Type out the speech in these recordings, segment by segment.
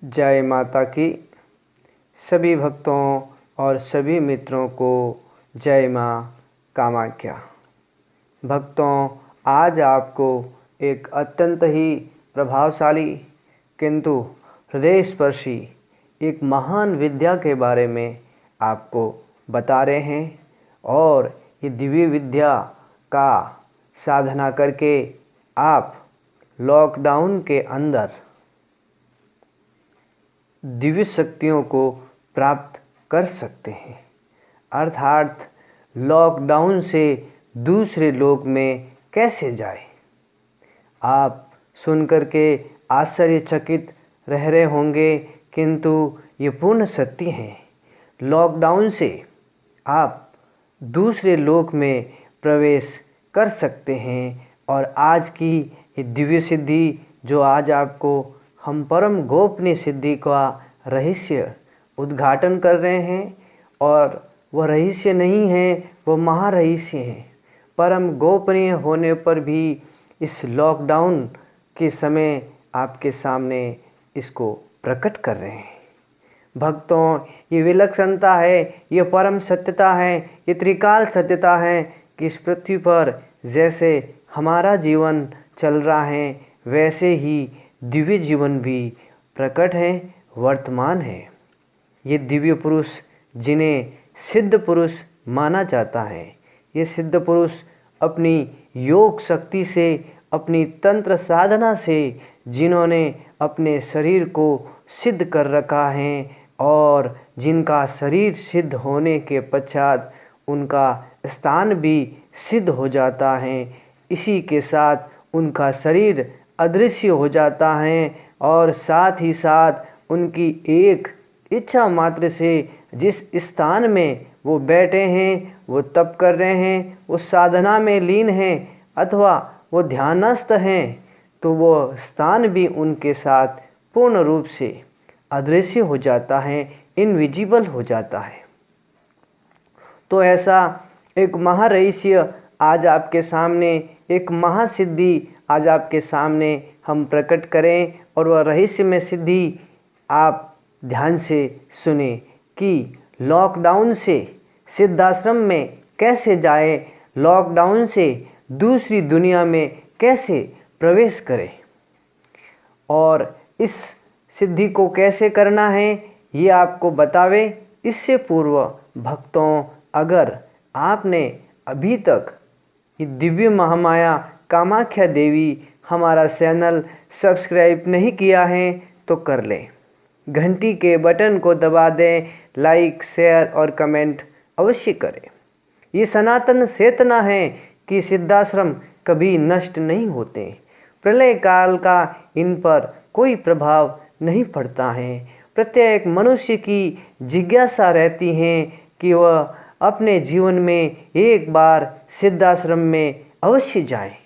जय माता की। सभी भक्तों और सभी मित्रों को जय माँ कामाख्या। भक्तों, आज आपको एक अत्यंत ही प्रभावशाली किंतु हृदय स्पर्शी एक महान विद्या के बारे में आपको बता रहे हैं और ये दिव्य विद्या का साधना करके आप लॉकडाउन के अंदर दिव्य शक्तियों को प्राप्त कर सकते हैं। अर्थात लॉकडाउन से दूसरे लोक में कैसे जाए। आप सुनकर के आश्चर्यचकित रह रहे होंगे, किंतु ये पूर्ण सत्य है। लॉकडाउन से आप दूसरे लोक में प्रवेश कर सकते हैं और आज की ये दिव्य सिद्धि जो आज आपको हम परम गोपनीय सिद्धि का रहस्य उद्घाटन कर रहे हैं, और वह रहस्य नहीं है, वह महारहस्य है। परम गोपनीय होने पर भी इस लॉकडाउन के समय आपके सामने इसको प्रकट कर रहे हैं। भक्तों, ये विलक्षणता है, ये परम सत्यता है, ये त्रिकाल सत्यता है कि इस पृथ्वी पर जैसे हमारा जीवन चल रहा है वैसे ही दिव्य जीवन भी प्रकट है, वर्तमान है। ये दिव्य पुरुष जिन्हें सिद्ध पुरुष माना जाता है, ये सिद्ध पुरुष अपनी योग शक्ति से, अपनी तंत्र साधना से जिन्होंने अपने शरीर को सिद्ध कर रखा है और जिनका शरीर सिद्ध होने के पश्चात उनका स्थान भी सिद्ध हो जाता है, इसी के साथ उनका शरीर अदृश्य हो जाता है और साथ ही साथ उनकी एक इच्छा मात्र से जिस स्थान में वो बैठे हैं, वो तप कर रहे हैं, वो साधना में लीन हैं अथवा वो ध्यानस्थ हैं, तो वो स्थान भी उनके साथ पूर्ण रूप से अदृश्य हो जाता है, इनविजिबल हो जाता है। तो ऐसा एक महारहस्य आज आपके सामने, एक महासिद्धि आज आपके सामने हम प्रकट करें और वह रहस्य में सिद्धि आप ध्यान से सुने कि लॉकडाउन से सिद्धाश्रम में कैसे जाए, लॉकडाउन से दूसरी दुनिया में कैसे प्रवेश करें और इस सिद्धि को कैसे करना है ये आपको बतावे। इससे पूर्व भक्तों, अगर आपने अभी तक ये दिव्य महामाया कामाख्या देवी हमारा चैनल सब्सक्राइब नहीं किया है तो कर लें, घंटी के बटन को दबा दें, लाइक शेयर और कमेंट अवश्य करें। ये सनातन चेतना है कि सिद्धाश्रम कभी नष्ट नहीं होते, प्रलय काल का इन पर कोई प्रभाव नहीं पड़ता है। प्रत्येक मनुष्य की जिज्ञासा रहती है कि वह अपने जीवन में एक बार सिद्धाश्रम में अवश्य जाए।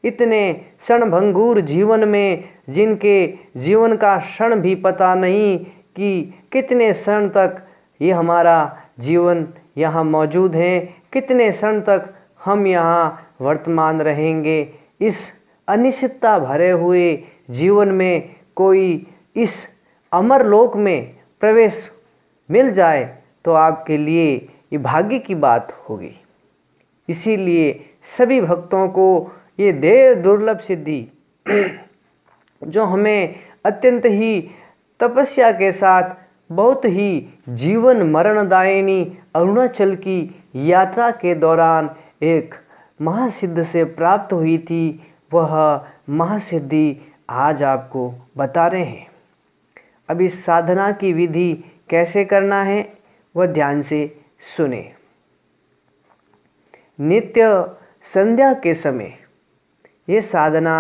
इतने क्षणभंगुर जीवन में जिनके जीवन का क्षण भी पता नहीं कि कितने क्षण तक ये हमारा जीवन यहाँ मौजूद है, कितने क्षण तक हम यहाँ वर्तमान रहेंगे। इस अनिश्चितता भरे हुए जीवन में कोई इस अमर लोक में प्रवेश मिल जाए तो आपके लिए ये भाग्य की बात होगी। इसीलिए सभी भक्तों को ये देव दुर्लभ सिद्धि जो हमें अत्यंत ही तपस्या के साथ बहुत ही जीवन मरणदायिनी अरुणाचल की यात्रा के दौरान एक महासिद्ध से प्राप्त हुई थी, वह महासिद्धि आज आपको बता रहे हैं। अब इस साधना की विधि कैसे करना है वह ध्यान से सुने। नित्य संध्या के समय ये साधना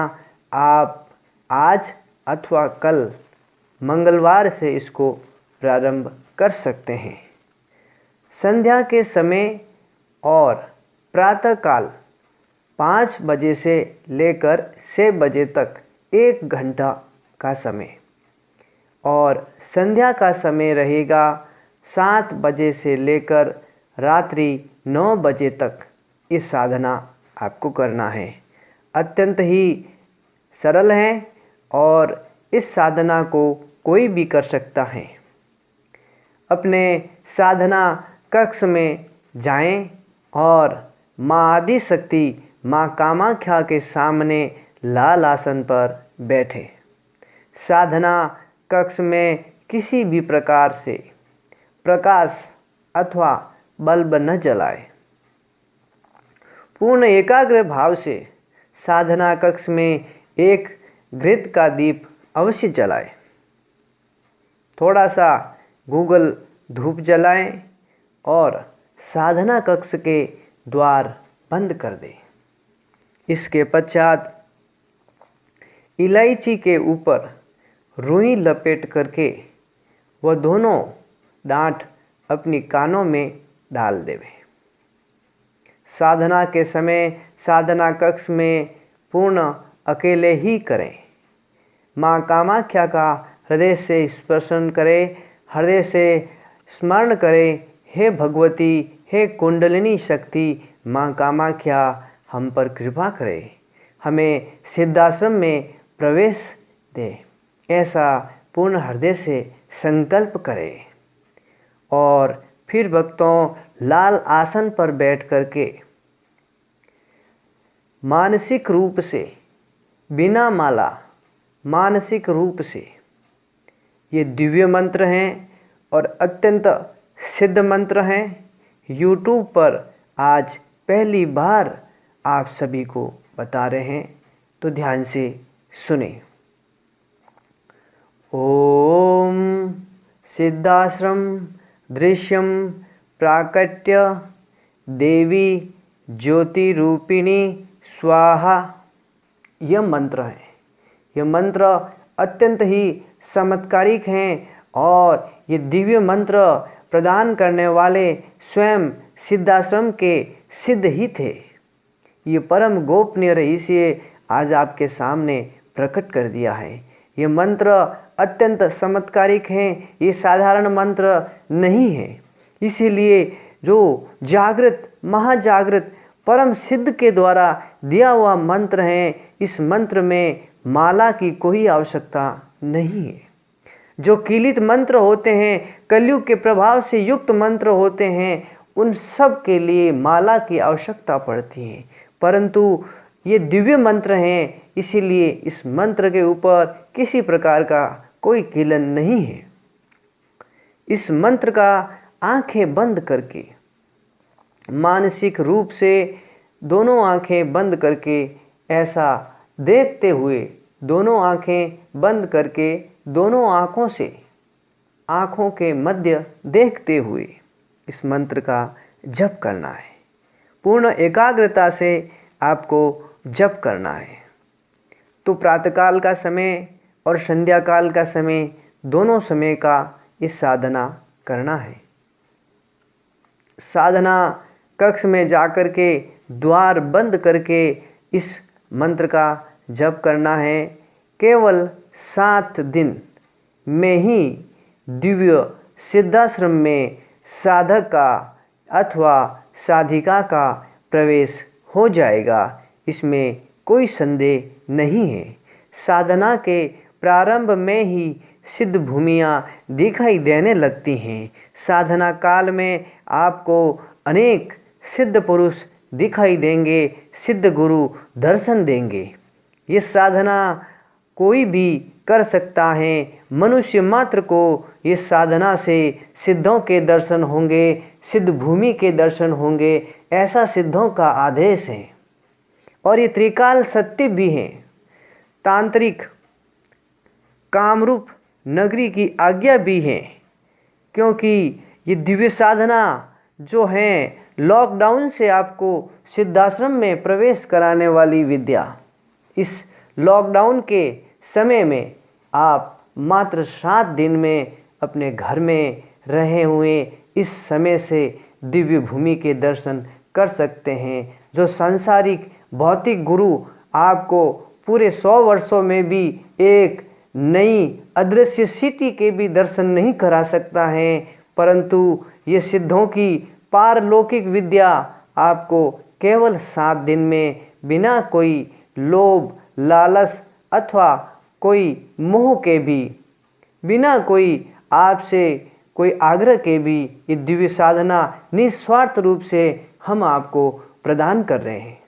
आप आज अथवा कल मंगलवार से इसको प्रारंभ कर सकते हैं। संध्या के समय और प्रातःकाल 5 बजे से लेकर 6 बजे तक 1 घंटा का समय, और संध्या का समय रहेगा 7 बजे से लेकर रात्रि 9 बजे तक। इस साधना आपको करना है, अत्यंत ही सरल है और इस साधना को कोई भी कर सकता है। अपने साधना कक्ष में जाएं और माँ आदि शक्ति माँ कामाख्या के सामने लाल आसन पर बैठे। साधना कक्ष में किसी भी प्रकार से प्रकाश अथवा बल्ब न जलाए। पूर्ण एकाग्र भाव से साधना कक्ष में एक घृत का दीप अवश्य जलाएं। थोड़ा सा गूगल धूप जलाएं और साधना कक्ष के द्वार बंद कर दें। इसके पश्चात इलायची के ऊपर रुई लपेट करके वह दोनों डांठ अपनी कानों में डाल देवे। साधना के समय साधना कक्ष में पूर्ण अकेले ही करें। माँ कामाख्या का हृदय से स्पर्शन करें, हृदय से स्मरण करें, हे भगवती, हे कुंडलिनी शक्ति माँ कामाख्या हम पर कृपा करें, हमें सिद्धाश्रम में प्रवेश दे। ऐसा पूर्ण हृदय से संकल्प करें और फिर भक्तों लाल आसन पर बैठ करके मानसिक रूप से बिना माला मानसिक रूप से ये दिव्य मंत्र हैं और अत्यंत सिद्ध मंत्र हैं। YouTube पर आज पहली बार आप सभी को बता रहे हैं, तो ध्यान से सुने। ओम सिद्धाश्रम दृश्यम प्राकट्य देवी ज्योति रूपिणी स्वाहा। यह मंत्र है। यह मंत्र अत्यंत ही चमत्कारिक हैं और ये दिव्य मंत्र प्रदान करने वाले स्वयं सिद्धाश्रम के सिद्ध ही थे। ये परम गोपनीय रहस्य आज आपके सामने प्रकट कर दिया है। ये मंत्र अत्यंत चमत्कारिक हैं, ये साधारण मंत्र नहीं है। इसीलिए जो जागृत महाजागृत परम सिद्ध के द्वारा दिया हुआ मंत्र है, इस मंत्र में माला की कोई आवश्यकता नहीं है। जो कीलित मंत्र होते हैं, कलयुग के प्रभाव से युक्त मंत्र होते हैं, उन सब के लिए माला की आवश्यकता पड़ती है, परंतु ये दिव्य मंत्र हैं, इसीलिए इस मंत्र के ऊपर किसी प्रकार का कोई कीलन नहीं है। इस मंत्र का आंखें बंद करके मानसिक रूप से दोनों आंखें बंद करके ऐसा देखते हुए, दोनों आंखें बंद करके दोनों आंखों से आंखों के मध्य देखते हुए इस मंत्र का जप करना है। पूर्ण एकाग्रता से आपको जप करना है। तो प्रातःकाल का समय और संध्या काल का समय, दोनों समय का इस साधना करना है। साधना कक्ष में जाकर के द्वार बंद करके इस मंत्र का जप करना है। केवल 7 दिन में ही दिव्य सिद्धाश्रम में साधक का अथवा साधिका का प्रवेश हो जाएगा, इसमें कोई संदेह नहीं है। साधना के प्रारंभ में ही सिद्ध भूमियाँ दिखाई देने लगती हैं। साधना काल में आपको अनेक सिद्ध पुरुष दिखाई देंगे, सिद्ध गुरु दर्शन देंगे। ये साधना कोई भी कर सकता है। मनुष्य मात्र को ये साधना से सिद्धों के दर्शन होंगे, सिद्ध भूमि के दर्शन होंगे, ऐसा सिद्धों का आदेश है। और ये त्रिकाल सत्य भी है। तांत्रिक कामरूप नगरी की आज्ञा भी है, क्योंकि ये दिव्य साधना जो है लॉकडाउन से आपको सिद्धाश्रम में प्रवेश कराने वाली विद्या, इस लॉकडाउन के समय में आप मात्र 7 दिन में अपने घर में रहे हुए इस समय से दिव्य भूमि के दर्शन कर सकते हैं। जो सांसारिक भौतिक गुरु आपको पूरे 100 वर्षों में भी एक नई अदृश्य सिटी के भी दर्शन नहीं करा सकता है, परंतु ये सिद्धों की पारलौकिक विद्या आपको केवल 7 दिन में बिना कोई लोभ लालच अथवा कोई मोह के भी, बिना कोई आपसे कोई आग्रह के भी ये दिव्य साधना निस्वार्थ रूप से हम आपको प्रदान कर रहे हैं।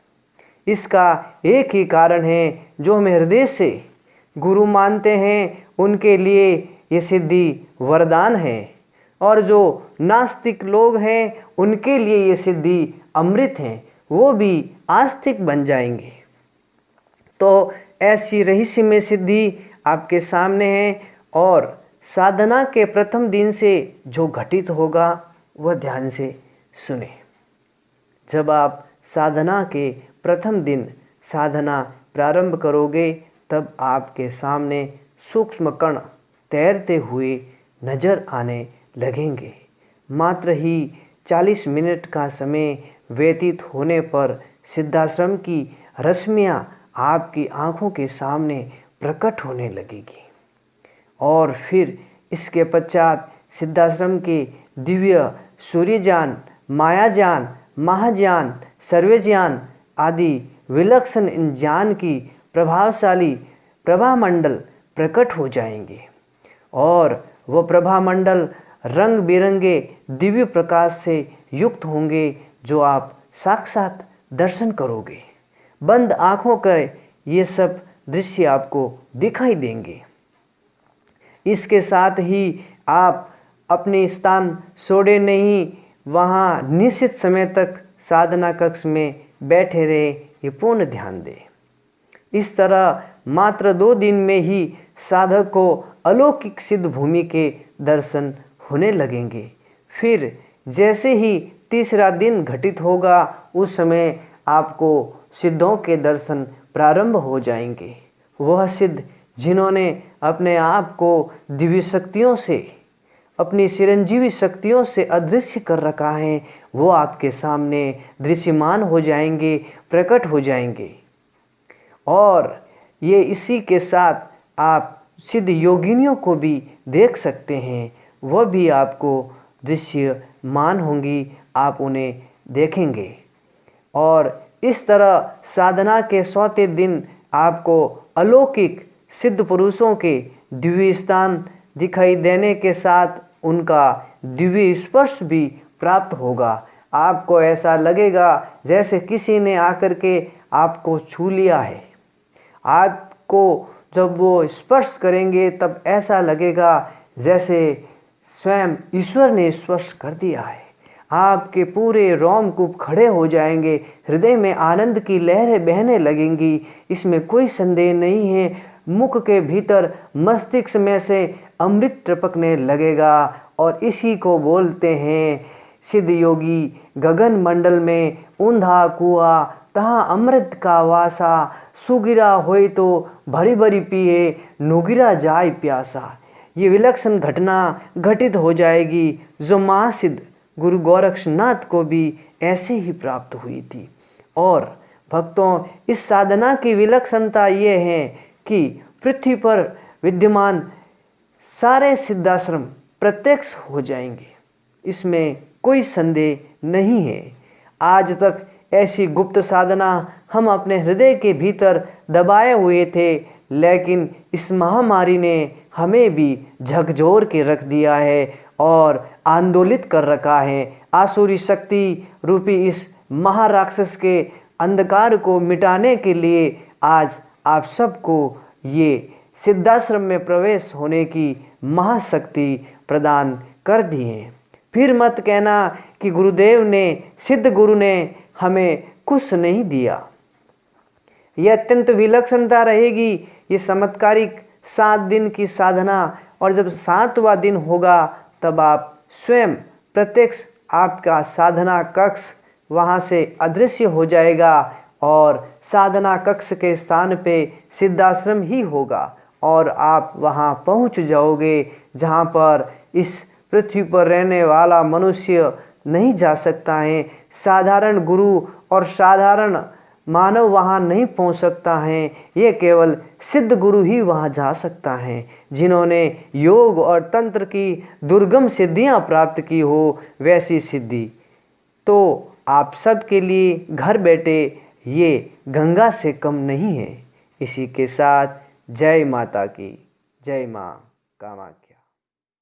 इसका एक ही कारण है, जो हम हृदय से गुरु मानते हैं उनके लिए ये सिद्धि वरदान है, और जो नास्तिक लोग हैं उनके लिए ये सिद्धि अमृत है, वो भी आस्तिक बन जाएंगे। तो ऐसी रहस्यमय सिद्धि आपके सामने है, और साधना के प्रथम दिन से जो घटित होगा वह ध्यान से सुने। जब आप साधना के प्रथम दिन साधना प्रारंभ करोगे, तब आपके सामने सूक्ष्म कण तैरते हुए नजर आने लगेंगे। मात्र ही 40 मिनट का समय व्यतीत होने पर सिद्धाश्रम की रश्मियाँ आपकी आँखों के सामने प्रकट होने लगेगी, और फिर इसके पश्चात सिद्धाश्रम के दिव्य सूर्यज्ञान, मायाज्ञान, महाज्ञान, सर्वज्ञान आदि विलक्षण इन ज्ञान की प्रभावशाली प्रभामंडल प्रकट हो जाएंगे, और वह प्रभामंडल रंग बिरंगे दिव्य प्रकाश से युक्त होंगे, जो आप साक्षात दर्शन करोगे। बंद आँखों कर ये सब दृश्य आपको दिखाई देंगे। इसके साथ ही आप अपने स्थान छोड़े नहीं, वहाँ निश्चित समय तक साधना कक्ष में बैठे रहे, ये पूर्ण ध्यान दें। इस तरह मात्र 2 दिन में ही साधक को अलौकिक सिद्ध भूमि के दर्शन होने लगेंगे। फिर जैसे ही तीसरा दिन घटित होगा, उस समय आपको सिद्धों के दर्शन प्रारंभ हो जाएंगे। वह सिद्ध जिन्होंने अपने आप को दिव्य शक्तियों से, अपनी चिरंजीवी शक्तियों से अदृश्य कर रखा है, वो आपके सामने दृश्यमान हो जाएंगे, प्रकट हो जाएंगे। और ये इसी के साथ आप सिद्ध योगिनियों को भी देख सकते हैं, वह भी आपको दृश्यमान होंगी, आप उन्हें देखेंगे। और इस तरह साधना के 100वें दिन आपको अलौकिक सिद्ध पुरुषों के दिव्य स्थान दिखाई देने के साथ उनका दिव्य स्पर्श भी प्राप्त होगा। आपको ऐसा लगेगा जैसे किसी ने आकर के आपको छू लिया है। आपको जब वो स्पर्श करेंगे तब ऐसा लगेगा जैसे स्वयं ईश्वर ने स्पर्श कर दिया है। आपके पूरे रोमकूप खड़े हो जाएंगे, हृदय में आनंद की लहरें बहने लगेंगी, इसमें कोई संदेह नहीं है। मुख के भीतर मस्तिष्क में से अमृत टपकने लगेगा, और इसी को बोलते हैं सिद्ध योगी गगन मंडल में ऊंधा कुआ तहाँ अमृत का वासा, सुगिरा होई तो भरी भरी पिए नुगिरा जाय प्यासा। ये विलक्षण घटना घटित हो जाएगी, जो महासिद्ध गुरु गोरक्षनाथ को भी ऐसे ही प्राप्त हुई थी। और भक्तों, इस साधना की विलक्षणता ये है कि पृथ्वी पर विद्यमान सारे सिद्धाश्रम प्रत्यक्ष हो जाएंगे, इसमें कोई संदेह नहीं है। आज तक ऐसी गुप्त साधना हम अपने हृदय के भीतर दबाए हुए थे, लेकिन इस महामारी ने हमें भी झकझोर के रख दिया है और आंदोलित कर रखा है। आसुरी शक्ति रूपी इस महाराक्षस के अंधकार को मिटाने के लिए आज आप सबको ये सिद्धाश्रम में प्रवेश होने की महाशक्ति प्रदान कर दी है। फिर मत कहना कि गुरुदेव ने, सिद्ध गुरु ने हमें कुछ नहीं दिया। यह अत्यंत विलक्षणता रहेगी, ये चमत्कारिक 7 दिन की साधना। और जब 7वां दिन होगा तब आप स्वयं प्रत्यक्ष आपका साधना कक्ष वहाँ से अदृश्य हो जाएगा, और साधना कक्ष के स्थान पे सिद्धाश्रम ही होगा, और आप वहाँ पहुँच जाओगे जहाँ पर इस पृथ्वी पर रहने वाला मनुष्य नहीं जा सकता है। साधारण गुरु और साधारण मानव वहाँ नहीं पहुँच सकता है, ये केवल सिद्ध गुरु ही वहाँ जा सकता है, जिन्होंने योग और तंत्र की दुर्गम सिद्धियाँ प्राप्त की हो वैसी सिद्धि। तो आप सबके लिए घर बैठे ये गंगा से कम नहीं है। इसी के साथ जय माता की, जय माँ कामाख्या।